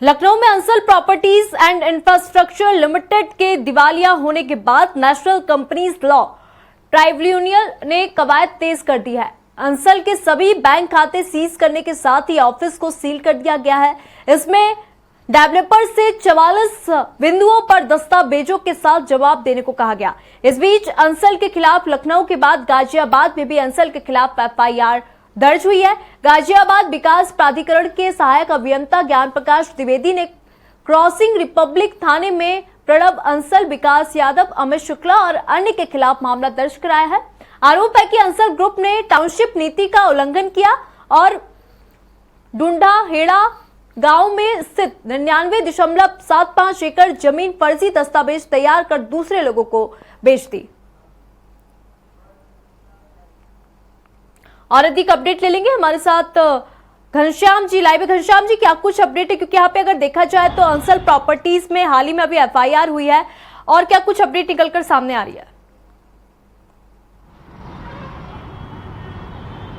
लखनऊ में Ansal properties and infrastructure limited के दिवालिया होने के बाद नेशनल कंपनीज लॉ ट्राइब्यूनल ने कवायद तेज कर दी है। अंसल के सभी बैंक खाते सीज करने के साथ ही ऑफिस को सील कर दिया गया है। इसमें डेवलपर से 44 बिंदुओं पर दस्तावेजों के साथ जवाब देने को कहा गया। इस बीच अंसल के खिलाफ लखनऊ के बाद गाजियाबाद में भी अंसल के खिलाफ FIR दर्ज हुई है। गाजियाबाद विकास प्राधिकरण के सहायक अभियंता ज्ञान प्रकाश द्विवेदी ने क्रॉसिंग रिपब्लिक थाने में प्रणब अंसल, विकास यादव, अमित शुक्ला और अन्य के खिलाफ मामला दर्ज कराया है। आरोप है कि अंसल ग्रुप ने टाउनशिप नीति का उल्लंघन किया और डुंडा हेड़ा गांव में स्थित 99.75 एकड़ जमीन फर्जी दस्तावेज तैयार कर दूसरे लोगों को बेच दी। और अधिक अपडेट ले लेंगे, हमारे साथ घनश्याम जी लाइव है। घनश्याम जी, क्या कुछ अपडेट है? क्योंकि यहाँ पे अगर देखा जाए तो अंसल प्रॉपर्टीज में हाल ही में अभी FIR हुई है, और क्या कुछ अपडेट निकलकर सामने आ रही है?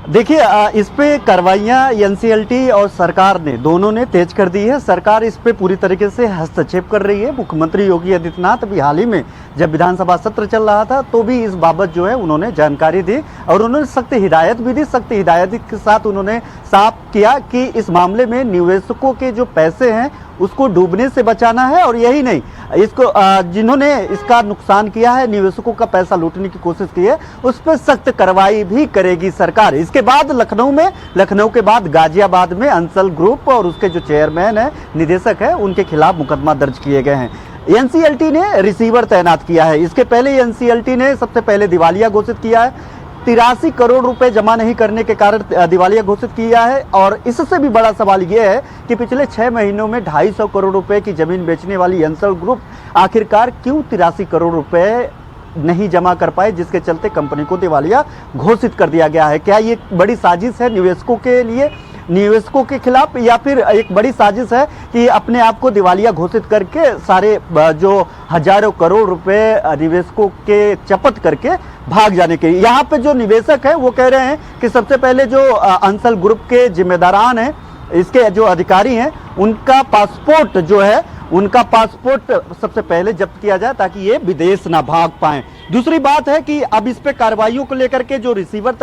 देखिए, इस पे कार्रवाइयां NCLT और सरकार ने दोनों ने तेज कर दी है। सरकार इस पे पूरी तरीके से हस्तक्षेप कर रही है। मुख्यमंत्री योगी आदित्यनाथ अभी हाल ही में जब विधानसभा सत्र चल रहा था तो भी इस बाबत जो है उन्होंने जानकारी दी और उन्होंने सख्त हिदायत भी दी। सख्त हिदायत के साथ उन्होंने साफ किया कि इस मामले में निवेशकों के जो पैसे हैं उसको डूबने से बचाना है, और यही नहीं, इसको जिन्होंने इसका नुकसान किया है, निवेशकों का पैसा लूटने की कोशिश की है, उस पर सख्त कार्रवाई भी करेगी सरकार। इसके बाद लखनऊ के बाद गाजियाबाद में अंसल ग्रुप और उसके जो चेयरमैन है, निदेशक है, उनके खिलाफ मुकदमा दर्ज किए गए हैं। NCLT ने रिसीवर तैनात किया है। इसके पहले NCLT ने सबसे पहले दिवालिया घोषित किया है। 83 करोड़ रुपए जमा नहीं करने के कारण दिवालिया घोषित किया है। और इससे भी बड़ा सवाल यह है कि पिछले 6 महीनों में 250 करोड़ रुपए की जमीन बेचने वाली अंसल ग्रुप आखिरकार क्यों 83 करोड़ रुपए नहीं जमा कर पाए, जिसके चलते कंपनी को दिवालिया घोषित कर दिया गया है। क्या ये बड़ी साजिश है निवेशकों के लिए, निवेशकों के खिलाफ, या फिर एक बड़ी साजिश है कि अपने आप को दिवालिया घोषित करके सारे जो हजारों करोड़ रुपए निवेशकों के चपत करके भाग जाने के? यहाँ पे जो निवेशक हैं वो कह रहे हैं कि सबसे पहले जो अंसल ग्रुप के जिम्मेदारान हैं, इसके जो अधिकारी हैं, उनका पासपोर्ट जो है, उनका पासपोर्ट सबसे पहले जब्त किया जाए ताकि ये विदेश ना भाग पाएं। दूसरी बात है कि अब इस पे कार्रवाइयों को लेकर के जो रिसीवर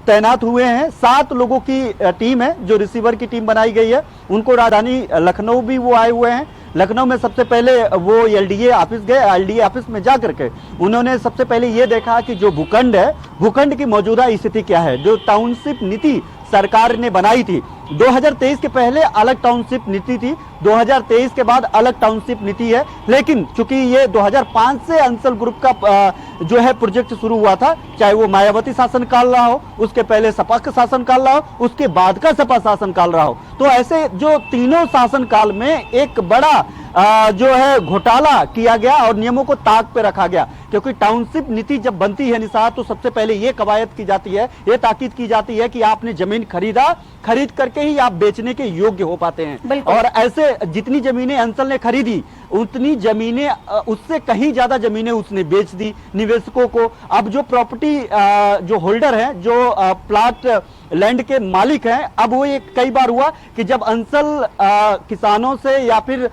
तैनात हुए हैं, 7 लोगों की टीम है जो रिसीवर की टीम बनाई गई है। उनको राजधानी लखनऊ भी वो आए हुए हैं। लखनऊ में सबसे पहले वो LDA ऑफिस गए। LDA ऑफिस में जाकर के उन्होंने सबसे पहले ये देखा कि जो भूखंड है, भूखंड की मौजूदा स्थिति क्या है। जो टाउनशिप नीति सरकार ने बनाई थी 2023 के पहले अलग टाउनशिप नीति थी, 2023 के बाद अलग टाउनशिप नीति है। लेकिन चूंकि ये 2005 से अंसल ग्रुप का जो है प्रोजेक्ट शुरू हुआ था, चाहे वो मायावती शासनकाल रहा हो, उसके पहले सपा का शासनकाल रहा हो, उसके बाद का सपा शासनकाल रहा हो, तो ऐसे जो तीनों शासनकाल में एक बड़ा जो है घोटाला किया गया और नियमों को ताक पे रखा गया। क्योंकि टाउनशिप नीति जब बनती है निसार, तो सबसे पहले ये कवायद की जाती है, ये ताकीद की जाती है कि आपने जमीन खरीद करके ही आप बेचने के योग्य हो पाते हैं। और ऐसे जितनी जमीनें अंसल ने खरीदी, उतनी जमीनें, उससे कहीं ज्यादा जमीनें उसने बेच दी निवेशकों को। अब जो प्रॉपर्टी जो होल्डर है, जो प्लाट लैंड के मालिक हैं, अब वो ये कई बार हुआ कि जब अंसल किसानों से या फिर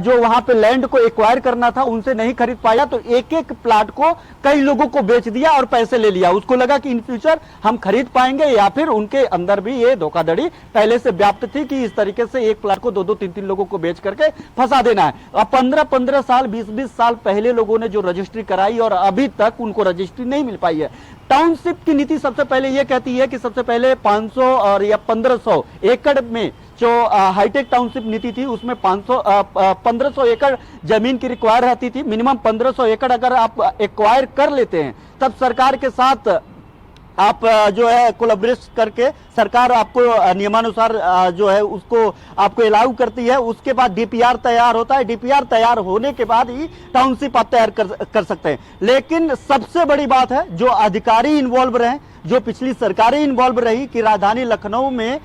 जो वहां पे लैंड को एक्वायर करना था उनसे नहीं खरीद पाया, तो एक एक प्लाट को कई लोगों को बेच दिया और पैसे ले लिया। उसको लगा कि इन फ्यूचर हम खरीद पाएंगे, या फिर उनके अंदर भी ये धोखाधड़ी पहले से व्याप्त थी कि इस तरीके से एक प्लाट को 2-2, 3-3 लोगों को बेच करके फंसा देना है। अब 15-15 साल, 20-20 साल पहले लोगों ने जो रजिस्ट्री कराई और अभी तक उनको रजिस्ट्री नहीं मिल पाई है। टाउनशिप की नीति सबसे पहले यह कहती है कि सबसे पहले 500 और या 1500 एकड़ में, जो हाईटेक टाउनशिप नीति थी उसमें 1500 एकड़ जमीन की रिक्वायर रहती थी। मिनिमम 1500 एकड़ अगर आप एक्वायर कर लेते हैं, तब सरकार के साथ आप जो है कोलैबोरेट करके सरकार आपको नियमानुसार जो है उसको आपको अलाउ करती है। उसके बाद DPR तैयार होता है। DPR तैयार होने के बाद ही टाउनशिप आप तैयार कर सकते हैं। लेकिन सबसे बड़ी बात है, जो अधिकारी इन्वॉल्व रहे, जो पिछली सरकारें इन्वॉल्व रही, कि राजधानी लखनऊ में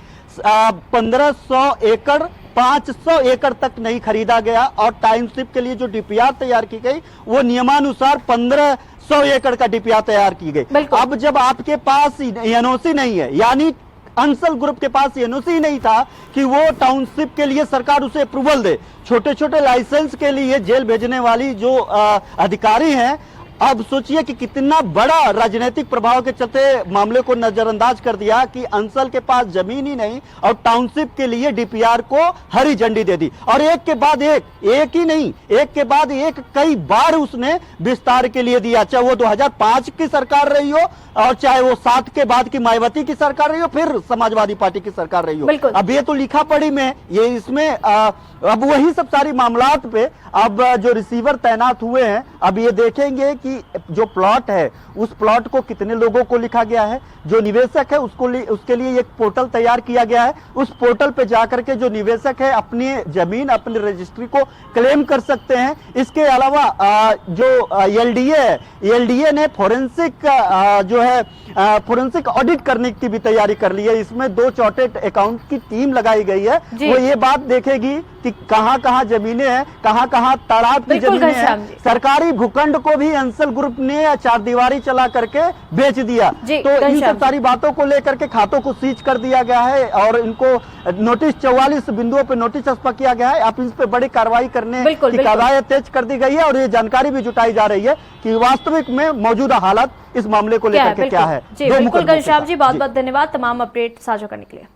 1500 एकड़ 500 एकड़ तक नहीं खरीदा गया, और टाउनशिप के लिए जो DPR तैयार की गई वो नियमानुसार 1500 एकड़ का DPR तैयार की गई। अब जब आपके पास NOC नहीं है, यानी अंसल ग्रुप के पास एनओसी नहीं था कि वो टाउनशिप के लिए सरकार उसे अप्रूवल दे। छोटे छोटे लाइसेंस के लिए जेल भेजने वाली जो अधिकारी हैं, अब सोचिए कि कितना बड़ा राजनीतिक प्रभाव के चलते मामले को नजरअंदाज कर दिया कि अंसल के पास जमीन ही नहीं और टाउनशिप के लिए डीपीआर को हरी झंडी दे दी। और एक के बाद एक ही नहीं, एक के बाद एक कई बार उसने विस्तार के लिए दिया, चाहे वो 2005 की सरकार रही हो और चाहे वो 7 के बाद की मायावती की सरकार रही हो, फिर समाजवादी पार्टी की सरकार रही हो। अब ये तो लिखा पढ़ी में, ये इसमें अब वही सब सारी मामलात पे अब जो रिसीवर तैनात हुए हैं, अब ये देखेंगे कि जो प्लॉट है उस प्लॉट को कितने लोगों को लिखा गया है, जो निवेशक है उसके लिए एक पोर्टल तैयार किया गया है। उस पोर्टल पे जाकर के जो निवेशक है अपनी जमीन, अपनी रजिस्ट्री को क्लेम कर सकते हैं। इसके अलावा जो एलडीए है, एलडीए ने फोरेंसिक जो है फोरेंसिक ऑडिट करने की भी तैयारी कर ली है। इसमें 2 चार्टर्ड अकाउंट की टीम लगाई गई है, वो ये बात देखेगी कि कहां कहां जमीनें हैं, कहां कहां तालाब की जमीनें हैं। सरकारी भूखंड को भी अंसल ग्रुप ने चारदीवारी चला करके बेच दिया। तो इन सब सारी बातों को लेकर के खातों को सीज कर दिया गया है और इनको नोटिस 44 बिंदुओं पे नोटिस छपा किया गया है। अब इस पे बड़ी कार्रवाई करने की कार्रवाई तेज कर दी गई है और ये जानकारी भी जुटाई जा रही है कि वास्तविक में मौजूदा हालत इस मामले को लेकर के क्या है। जी बिल्कुल घनश्याम जी, बहुत बहुत धन्यवाद तमाम अपडेट साझा करने के लिए।